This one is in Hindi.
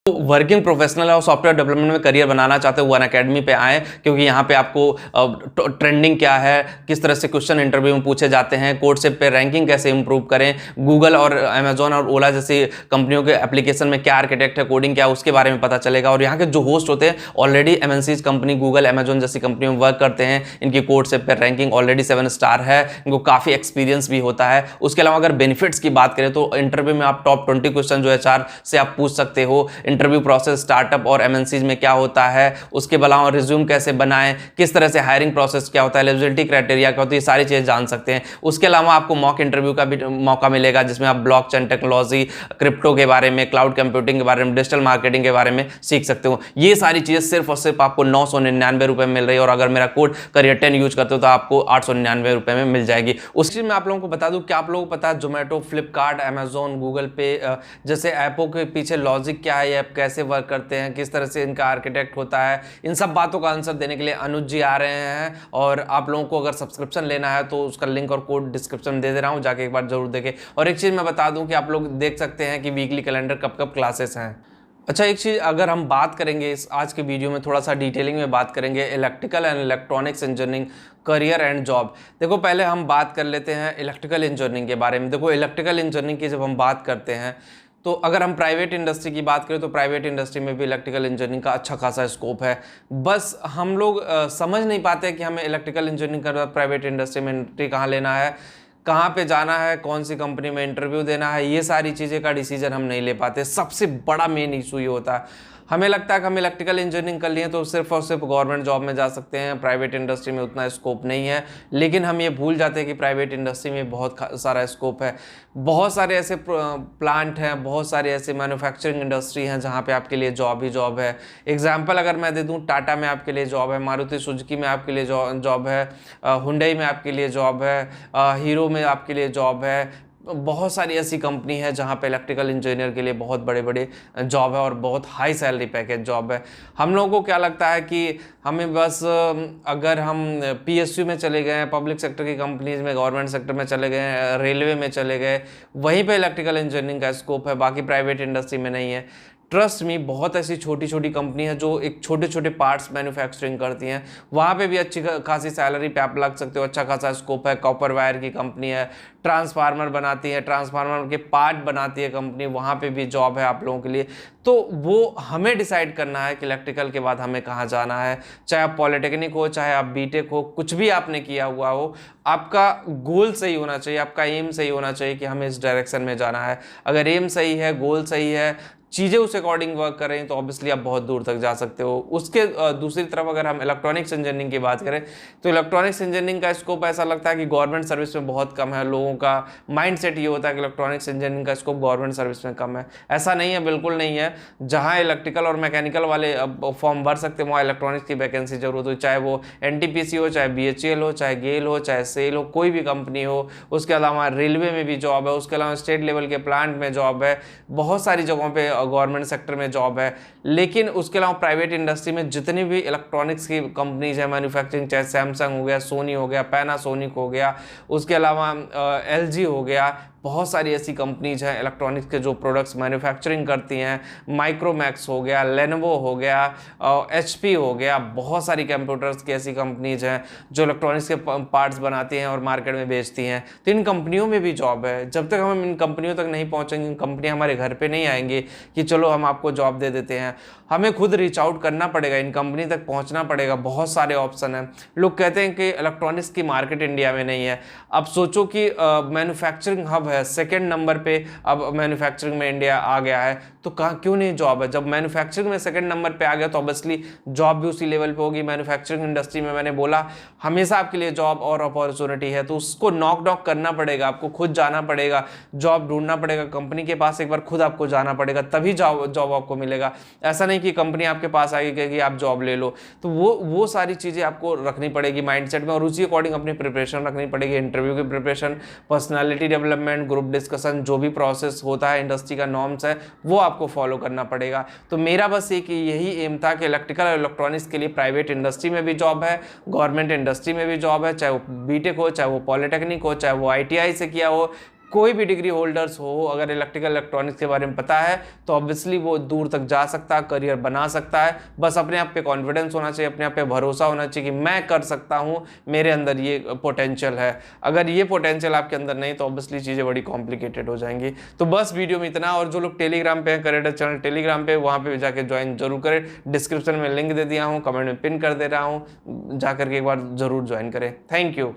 वर्किंग प्रोफेशनल और सॉफ्टवेयर डेवलपमेंट में करियर बनाना चाहते हो वो अनअकैडमी पे आए, क्योंकि यहाँ पे आपको ट्रेंडिंग क्या है, किस तरह से क्वेश्चन इंटरव्यू में पूछे जाते हैं, कोर्सेप पे रैंकिंग कैसे इंप्रूव करें, गूगल और अमेजोन और ओला जैसी कंपनियों के एप्लीकेशन में क्या आर्किटेक्ट है, कोडिंग क्या है, उसके बारे में पता चलेगा। और यहाँ के जो होस्ट होते हैं already MNCs company Google Amazon जैसी कंपनी में वर्क करते हैं, इनकी कोर्सेप पे रैंकिंग ऑलरेडी 7 स्टार है, इनको काफ़ी एक्सपीरियंस भी होता है। उसके अलावा अगर बेनिफिट्स की बात करें तो इंटरव्यू में आप टॉप 20 क्वेश्चन जो एचआर से आप पूछ सकते हो। इंटरव्यू प्रोसेस स्टार्टअप और एमएनसीज में क्या होता है, उसके अलावा रिज्यूम कैसे बनाएं, किस तरह से हायरिंग प्रोसेस क्या होता है, एलिजिबिलिटी क्राइटेरिया क्या होती है, ये सारी चीजें जान सकते हैं। उसके अलावा आपको मॉक इंटरव्यू का भी मौका मिलेगा, जिसमें आप ब्लॉकचेन टेक्नोलॉजी, क्रिप्टो के बारे में, क्लाउड कंप्यूटिंग के बारे में, डिजिटल मार्केटिंग के बारे में सीख सकते हो। ये सारी चीजें सिर्फ और सिर्फ आपको 999 रुपए में मिल रही है, और अगर मेरा कोड करियर 10 यूज करते हो तो आपको 899 रुपए में मिल जाएगी। उस चीज में आप लोगों को बता दूं, क्या आप लोगों को पता है जोमेटो, फ्लिपकार्ट, अमेजोन, गूगल पे जैसे ऐपों के पीछे लॉजिक क्या है, ये ऐप कैसे वर्क करते हैं, किस तरह से इनका आर्किटेक्ट होता है, इन सब बातों का आंसर देने के लिए अनुज जी आ रहे हैं। और आप लोगों को अगर सब्सक्रिप्शन लेना है तो उसका लिंक और कोड डिस्क्रिप्शन में दे रहा हूं, जाके एक बार जरूर देखें। और एक चीज मैं बता दूं कि आप लोग देख सकते हैं कि वीकली कैलेंडर कब कब क्लासेस हैं। अच्छा, एक चीज़ अगर हम बात करेंगे इस आज के वीडियो में, थोड़ा सा डिटेलिंग में बात करेंगे electrical and electronics engineering career and job. देखो, पहले हम बात कर लेते हैं इलेक्ट्रिकल इंजीनियरिंग के बारे में। देखो, इलेक्ट्रिकल इंजीनियरिंग की जब हम बात करते हैं तो अगर हम प्राइवेट इंडस्ट्री की बात करें तो प्राइवेट इंडस्ट्री में भी इलेक्ट्रिकल इंजीनियरिंग का अच्छा खासा स्कोप है। बस हम लोग समझ नहीं पाते कि हमें इलेक्ट्रिकल इंजीनियरिंग कर प्राइवेट इंडस्ट्री में एंट्री कहाँ लेना है, कहाँ पे जाना है, कौन सी कंपनी में इंटरव्यू देना है, ये सारी चीज़ें का डिसीजन हम नहीं ले पाते। सबसे बड़ा मेन इशू ये होता है, हमें लगता है कि हम इलेक्ट्रिकल इंजीनियरिंग कर लिए तो सिर्फ और सिर्फ गवर्नमेंट जॉब में जा सकते हैं, प्राइवेट इंडस्ट्री में उतना स्कोप नहीं है। लेकिन हम ये भूल जाते हैं कि प्राइवेट इंडस्ट्री में बहुत सारा स्कोप है। बहुत सारे ऐसे प्लांट हैं, बहुत सारे ऐसे मैन्युफैक्चरिंग इंडस्ट्री हैं जहाँ पे आपके लिए जॉब ही जॉब है। एग्जाम्पल अगर मैं दे दूँ, टाटा में आपके लिए जॉब है, मारुति सुजुकी में आपके लिए जॉब है, हुंडई में आपके लिए जॉब है, हीरो में आपके लिए जॉब है। बहुत सारी ऐसी कंपनी है जहाँ पे इलेक्ट्रिकल इंजीनियर के लिए बहुत बड़े बड़े जॉब है और बहुत हाई सैलरी पैकेज जॉब है। हम लोगों को क्या लगता है कि हमें बस अगर हम पीएसयू में चले गए, पब्लिक सेक्टर की कंपनीज में, गवर्नमेंट सेक्टर में चले गए, रेलवे में चले गए, वहीं पे इलेक्ट्रिकल इंजीनियरिंग का स्कोप है, बाकी प्राइवेट इंडस्ट्री में नहीं है। ट्रस्ट मी, बहुत ऐसी छोटी छोटी कंपनी है जो एक छोटे छोटे पार्ट्स मैन्युफैक्चरिंग करती हैं, वहाँ पे भी अच्छी खासी सैलरी पे आप लग सकते हो, अच्छा खासा स्कोप है। कॉपर वायर की कंपनी है, ट्रांसफार्मर बनाती है, ट्रांसफार्मर के पार्ट बनाती है कंपनी, वहाँ पे भी जॉब है आप लोगों के लिए। तो वो हमें डिसाइड करना है कि इलेक्ट्रिकल के बाद हमें कहाँ जाना है। चाहे आप पॉलिटेक्निक हो, चाहे आप बीटेक हो, कुछ भी आपने किया हुआ हो, आपका गोल सही होना चाहिए, आपका एम सही होना चाहिए कि हमें इस डायरेक्शन में जाना है। अगर एम सही है, गोल सही है, चीज़ें उस अकॉर्डिंग वर्क कर रही हैं तो ऑब्वियसली आप बहुत दूर तक जा सकते हो। उसके दूसरी तरफ अगर हम इलेक्ट्रॉनिक्स इंजीनियरिंग की बात करें तो इलेक्ट्रॉनिक्स इंजीनियरिंग का स्कोप ऐसा लगता है कि गवर्नमेंट सर्विस में बहुत कम है। लोगों का माइंडसेट ये होता है कि इलेक्ट्रॉनिक्स इंजीनियरिंग का स्कोप गवर्नमेंट सर्विस में कम है। ऐसा नहीं है, बिल्कुल नहीं है। जहाँ इलेक्ट्रिकल और मैकेनिकल वाले फॉर्म भर सकते हैं वहाँ इलेक्ट्रॉनिक्स की वैकेंसी जरूरत हो, चाहे वो एनटीपीसी हो, चाहे बीएचईएल हो, चाहे गेल हो, चाहे सेल हो, कोई भी कंपनी हो। उसके अलावा रेलवे में भी जॉब है, उसके अलावा स्टेट लेवल के प्लांट में जॉब है, बहुत सारी जगहों पर गवर्नमेंट सेक्टर जॉब है। लेकिन उसके अलावा प्राइवेट इंडस्ट्री में जितनी भी इलेक्ट्रॉनिक्स की कंपनीज है मैन्युफैक्चरिंग, चाहे सैमसंग हो गया, सोनी हो गया, पैनासोनिक हो गया, उसके अलावा एलजी हो गया, बहुत सारी ऐसी कंपनीज हैं इलेक्ट्रॉनिक्स के जो प्रोडक्ट्स मैन्युफैक्चरिंग करती हैं। माइक्रोमैक्स हो गया, लेनोवो हो गया, एचपी हो गया, बहुत सारी कंप्यूटर्स की ऐसी कंपनीज हैं जो इलेक्ट्रॉनिक्स के पार्ट्स बनाती हैं और मार्केट में बेचती हैं। तो इन कंपनियों में भी जॉब है। जब तक हम इन कंपनियों तक नहीं पहुँचेंगे, इन कंपनियाँ हमारे घर पर नहीं आएंगी कि चलो हम आपको जॉब दे देते हैं। हमें खुद रीच आउट करना पड़ेगा, इन कंपनी तक पहुँचना पड़ेगा। बहुत सारे ऑप्शन हैं। लोग कहते हैं कि इलेक्ट्रॉनिक्स की मार्केट इंडिया में नहीं है। अब सोचो कि मैन्युफैक्चरिंग हब है, सेकेंड नंबर पे अब मैन्युफैक्चरिंग में इंडिया आ गया है, तो कहाँ क्यों नहीं जॉब है। जब मैन्युफैक्चरिंग में सेकेंड नंबर पे आ गया तो ऑब्वियसली जॉब भी उसी लेवल पे होगी। मैन्युफैक्चरिंग इंडस्ट्री में मैंने बोला हमेशा आपके लिए जॉब और अपॉर्चुनिटी है, तो उसको नॉक करना पड़ेगा, आपको खुद जाना पड़ेगा, जॉब ढूंढना पड़ेगा, कंपनी के पास एक बार खुद आपको जाना पड़ेगा, तभी जॉब आपको मिलेगा। ऐसा नहीं कि कंपनी आपके पास आएगी कहेगी आप जॉब ले लो। तो वो सारी चीज़ें आपको रखनी पड़ेगी माइंडसेट में, और उसी अकॉर्डिंग अपनी प्रिपरेशन रखनी पड़ेगी। इंटरव्यू की preparation, personality development, group discussion, जो भी प्रोसेस होता है, इंडस्ट्री का नॉर्म्स है, वो आपको फॉलो करना पड़ेगा। तो मेरा बस एक यही एम था कि इलेक्ट्रिकल और इलेक्ट्रॉनिक्स के लिए प्राइवेट इंडस्ट्री में भी जॉब है, गवर्नमेंट इंडस्ट्री में भी जॉब है, चाहे वो बीटेक हो, चाहे वो पॉलिटेक्निक हो, चाहे वो आईटीआई से किया हो, कोई भी डिग्री होल्डर्स हो, अगर इलेक्ट्रिकल इलेक्ट्रॉनिक्स के बारे में पता है तो ऑब्वियसली वो दूर तक जा सकता है, करियर बना सकता है। बस अपने आप पे कॉन्फिडेंस होना चाहिए, अपने आप पे भरोसा होना चाहिए कि मैं कर सकता हूँ, मेरे अंदर ये पोटेंशियल है। अगर ये पोटेंशियल आपके अंदर नहीं तो ऑब्वियसली चीज़ें बड़ी कॉम्प्लिकेटेड हो जाएंगी। तो बस वीडियो में इतना। और जो लोग टेलीग्राम पे हैं, करियर चैनल टेलीग्राम पे, वहाँ पे जाके ज्वाइन जरूर करें। डिस्क्रिप्शन में लिंक दे दिया हूँ, कमेंट में पिन कर दे रहा हूँ, जाकर के एक बार जरूर ज्वाइन करें। Thank you.